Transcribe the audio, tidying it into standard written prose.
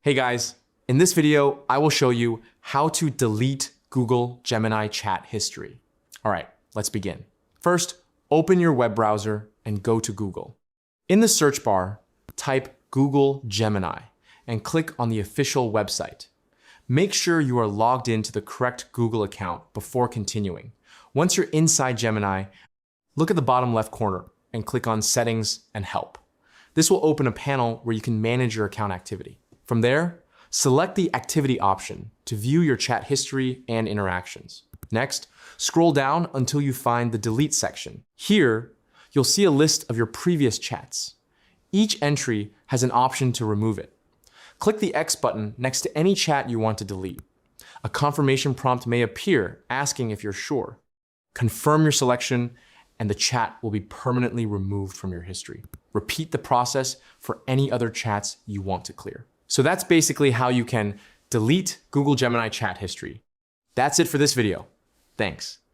Hey guys, in this video, I will show you how to delete Google Gemini chat history. All right, let's begin. First, open your web browser and go to Google. In the search bar, type Google Gemini and click on the official website. Make sure you are logged into the correct Google account before continuing. Once you're inside Gemini, look at the bottom left corner and click on Settings and Help. This will open a panel where you can manage your account activity. From there, select the Activity option to view your chat history and interactions. Next, scroll down until you find the Delete section. Here, you'll see a list of your previous chats. Each entry has an option to remove it. Click the X button next to any chat you want to delete. A confirmation prompt may appear asking if you're sure. Confirm your selection, and the chat will be permanently removed from your history. Repeat the process for any other chats you want to clear. So that's basically how you can delete Google Gemini chat history. That's it for this video. Thanks.